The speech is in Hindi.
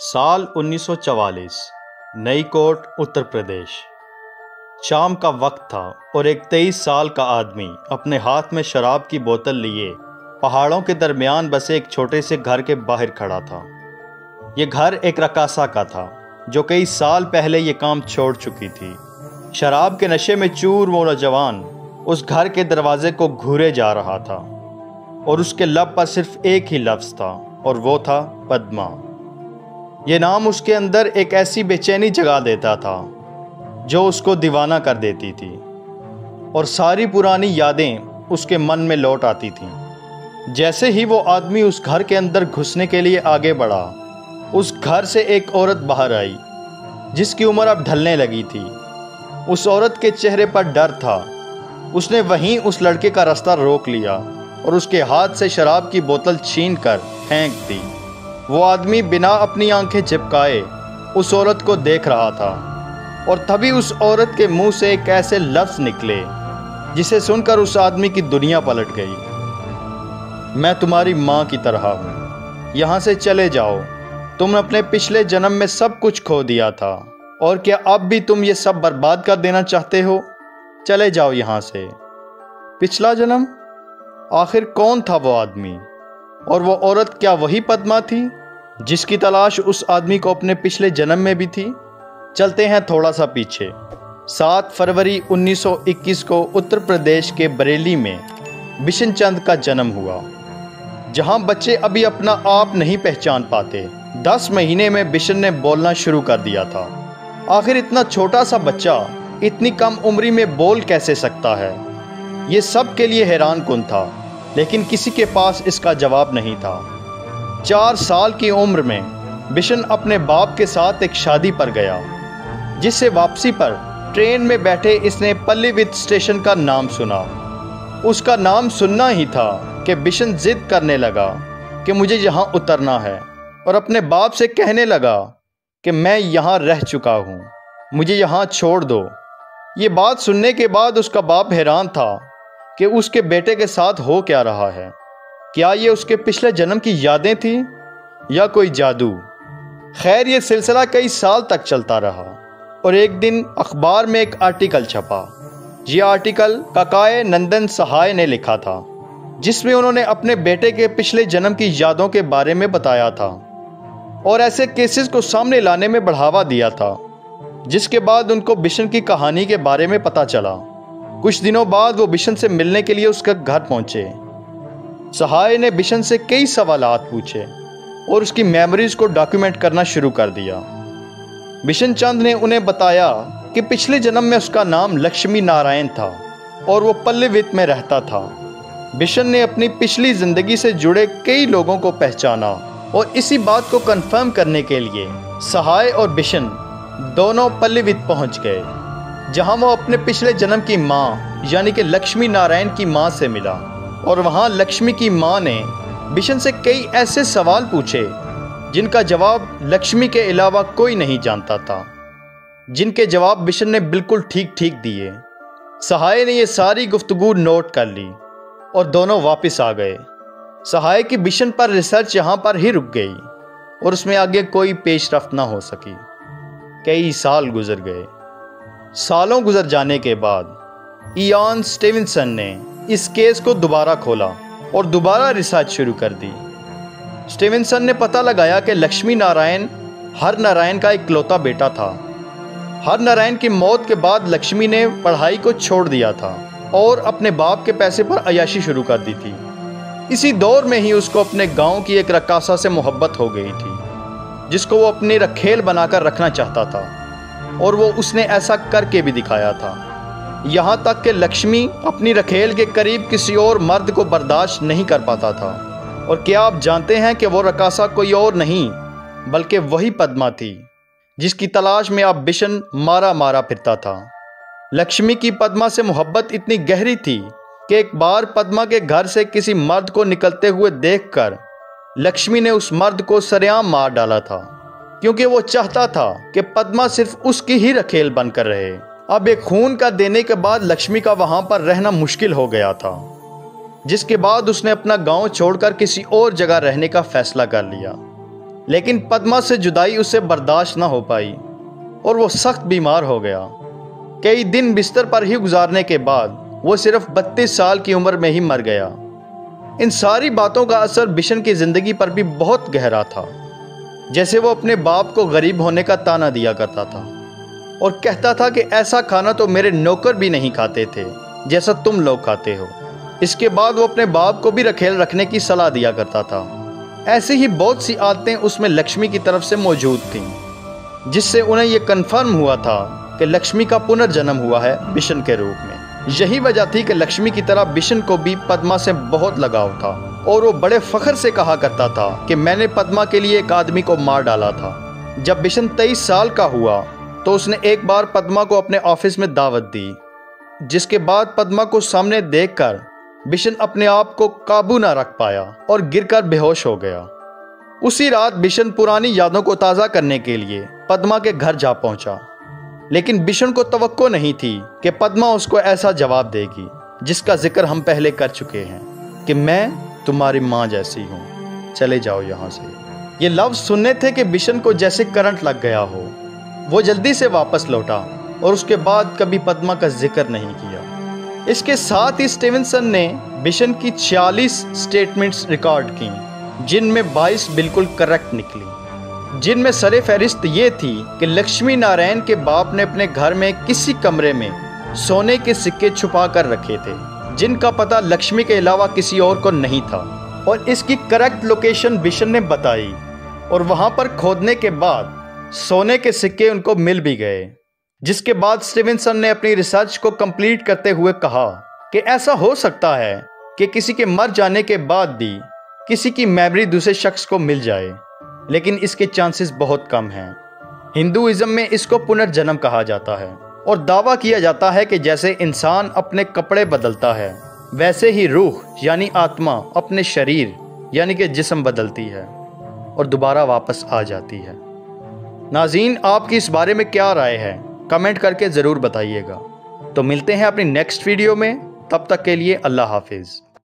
साल 1944। नई कोट, उत्तर प्रदेश। शाम का वक्त था और एक 23 साल का आदमी अपने हाथ में शराब की बोतल लिए पहाड़ों के दरमियान बसे एक छोटे से घर के बाहर खड़ा था। ये घर एक रकासा का था जो कई साल पहले ये काम छोड़ चुकी थी। शराब के नशे में चूर वो नौजवान उस घर के दरवाजे को घूरे जा रहा था और उसके लब पर सिर्फ एक ही लफ्ज़ था और वो था पद्मा। ये नाम उसके अंदर एक ऐसी बेचैनी जगा देता था जो उसको दीवाना कर देती थी और सारी पुरानी यादें उसके मन में लौट आती थीं। जैसे ही वो आदमी उस घर के अंदर घुसने के लिए आगे बढ़ा, उस घर से एक औरत बाहर आई जिसकी उम्र अब ढलने लगी थी। उस औरत के चेहरे पर डर था। उसने वहीं उस लड़के का रास्ता रोक लिया और उसके हाथ से शराब की बोतल छीन कर फेंक दी। वो आदमी बिना अपनी आंखें झपकाए उस औरत को देख रहा था और तभी उस औरत के मुंह से एक ऐसे लफ्ज़ निकले जिसे सुनकर उस आदमी की दुनिया पलट गई। मैं तुम्हारी माँ की तरह हूँ, यहाँ से चले जाओ। तुमने अपने पिछले जन्म में सब कुछ खो दिया था और क्या अब भी तुम ये सब बर्बाद कर देना चाहते हो? चले जाओ यहाँ से। पिछला जन्म? आखिर कौन था वो आदमी और वो औरत? क्या वही पद्मा थी जिसकी तलाश उस आदमी को अपने पिछले जन्म में भी थी? चलते हैं थोड़ा सा पीछे। 7 फरवरी 1921 को उत्तर प्रदेश के बरेली में बिशन चंद का जन्म हुआ। जहां बच्चे अभी अपना आप नहीं पहचान पाते, 10 महीने में बिशन ने बोलना शुरू कर दिया था। आखिर इतना छोटा सा बच्चा इतनी कम उम्री में बोल कैसे सकता है? ये सब के लिए हैरान कुन था, लेकिन किसी के पास इसका जवाब नहीं था। 4 साल की उम्र में बिशन अपने बाप के साथ एक शादी पर गया, जिससे वापसी पर ट्रेन में बैठे इसने पल्लीवित स्टेशन का नाम सुना। उसका नाम सुनना ही था कि बिशन जिद करने लगा कि मुझे यहाँ उतरना है और अपने बाप से कहने लगा कि मैं यहाँ रह चुका हूँ, मुझे यहाँ छोड़ दो। ये बात सुनने के बाद उसका बाप हैरान था कि उसके बेटे के साथ हो क्या रहा है। क्या ये उसके पिछले जन्म की यादें थी या कोई जादू? खैर, ये सिलसिला कई साल तक चलता रहा और एक दिन अखबार में एक आर्टिकल छपा। ये आर्टिकल काकाए नंदन सहाय ने लिखा था, जिसमें उन्होंने अपने बेटे के पिछले जन्म की यादों के बारे में बताया था और ऐसे केसेस को सामने लाने में बढ़ावा दिया था। जिसके बाद उनको बिशन की कहानी के बारे में पता चला। कुछ दिनों बाद वो बिशन से मिलने के लिए उसके घर पहुंचे। सहाय ने बिशन से कई सवालात पूछे और उसकी मेमोरीज को डॉक्यूमेंट करना शुरू कर दिया। बिशन चंद ने उन्हें बताया कि पिछले जन्म में उसका नाम लक्ष्मी नारायण था और वो पल्लीवित में रहता था। बिशन ने अपनी पिछली जिंदगी से जुड़े कई लोगों को पहचाना और इसी बात को कंफर्म करने के लिए सहाय और बिशन दोनों पल्लीवित पहुंच गए, जहां वो अपने पिछले जन्म की माँ यानी कि लक्ष्मी नारायण की माँ से मिला। और वहां लक्ष्मी की माँ ने बिशन से कई ऐसे सवाल पूछे जिनका जवाब लक्ष्मी के अलावा कोई नहीं जानता था, जिनके जवाब बिशन ने बिल्कुल ठीक ठीक दिए। सहाय ने ये सारी गुफ्तगू नोट कर ली और दोनों वापस आ गए। सहाय की बिशन पर रिसर्च यहाँ पर ही रुक गई और उसमें आगे कोई पेशरफ्त ना हो सकी। कई साल गुजर गए। सालों गुजर जाने के बाद इयान स्टीवेंसन ने इस केस को दोबारा खोला और दोबारा रिसर्च शुरू कर दी। स्टीवेंसन ने पता लगाया कि लक्ष्मी नारायण हर नारायण का इकलौता बेटा था। हर नारायण की मौत के बाद लक्ष्मी ने पढ़ाई को छोड़ दिया था और अपने बाप के पैसे पर अय्याशी शुरू कर दी थी। इसी दौर में ही उसको अपने गांव की एक रकासा से मोहब्बत हो गई थी, जिसको वो अपनी रखेल बनाकर रखना चाहता था और वो उसने ऐसा करके भी दिखाया था। यहाँ तक कि लक्ष्मी अपनी रखेल के करीब किसी और मर्द को बर्दाश्त नहीं कर पाता था। और क्या आप जानते हैं कि वो रकासा कोई और नहीं बल्कि वही पद्मा थी जिसकी तलाश में अब बिशन मारा मारा फिरता था। लक्ष्मी की पद्मा से मोहब्बत इतनी गहरी थी कि एक बार पद्मा के घर से किसी मर्द को निकलते हुए देखकर लक्ष्मी ने उस मर्द को सरेआम मार डाला था, क्योंकि वो चाहता था कि पद्मा सिर्फ उसकी ही रखेल बनकर रहे। अब एक खून का देने के बाद लक्ष्मी का वहां पर रहना मुश्किल हो गया था, जिसके बाद उसने अपना गांव छोड़कर किसी और जगह रहने का फैसला कर लिया। लेकिन पद्मा से जुदाई उसे बर्दाश्त न हो पाई और वो सख्त बीमार हो गया। कई दिन बिस्तर पर ही गुजारने के बाद वो सिर्फ 32 साल की उम्र में ही मर गया। इन सारी बातों का असर बिशन की ज़िंदगी पर भी बहुत गहरा था। जैसे वो अपने बाप को गरीब होने का ताना दिया करता था और कहता था कि ऐसा खाना तो मेरे नौकर भी नहीं खाते थे जैसा तुम लोग खाते हो। इसके बाद वो अपने बाप को भी रखेल रखने की सलाह दिया करता था। ऐसी ही बहुत सी आदतें उसमें लक्ष्मी की तरफ से मौजूद थीं, जिससे उन्हें यह कन्फर्म हुआ था कि लक्ष्मी का पुनर्जन्म हुआ है बिशन के रूप में। यही वजह थी कि लक्ष्मी की तरह बिशन को भी पद्मा से बहुत लगाव था और वो बड़े फख्र से कहा करता था कि मैंने पद्मा के लिए एक आदमी को मार डाला था। जब बिशन 23 साल का हुआ तो उसने एक बार पद्मा को अपने ऑफिस में दावत दी, जिसके बाद पद्मा को सामने देखकर बिशन अपने आप को काबू ना रख पाया और गिरकर बेहोश हो गया। उसी रात बिशन पुरानी यादों को ताज़ा करने के लिए पद्मा के घर जा पहुंचा, लेकिन बिशन को तवक्को नहीं थी कि पद्मा उसको ऐसा जवाब देगी जिसका जिक्र हम पहले कर चुके हैं कि मैं तुम्हारी माँ जैसी हूँ, चले जाओ यहाँ से। ये लफ्ज़ सुनने थे कि बिशन को जैसे करंट लग गया हो। वो जल्दी से वापस लौटा और उसके बाद कभी पद्मा का जिक्र नहीं किया। इसके साथ ही स्टीवेंसन ने बिशन की 46 स्टेटमेंट्स रिकॉर्ड की, जिनमें 22 बिल्कुल करेक्ट निकली, जिनमें सरे फहरिस्त ये थी कि लक्ष्मी नारायण के बाप ने अपने घर में किसी कमरे में सोने के सिक्के छुपा कर रखे थे, जिनका पता लक्ष्मी के अलावा किसी और को नहीं था। और इसकी करेक्ट लोकेशन बिशन ने बताई और वहाँ पर खोदने के बाद सोने के सिक्के उनको मिल भी गए। जिसके बाद स्टीवेंसन ने अपनी रिसर्च को कंप्लीट करते हुए कहा कि ऐसा हो सकता है कि किसी के मर जाने के बाद भी किसी की मेमोरी दूसरे शख्स को मिल जाए, लेकिन इसके चांसेस बहुत कम हैं। हिंदुइज्म में इसको पुनर्जन्म कहा जाता है और दावा किया जाता है कि जैसे इंसान अपने कपड़े बदलता है, वैसे ही रूह यानी आत्मा अपने शरीर यानी कि जिस्म बदलती है और दोबारा वापस आ जाती है। नाज़रीन, आपकी इस बारे में क्या राय है, कमेंट करके ज़रूर बताइएगा। तो मिलते हैं अपनी नेक्स्ट वीडियो में, तब तक के लिए अल्लाह हाफिज़।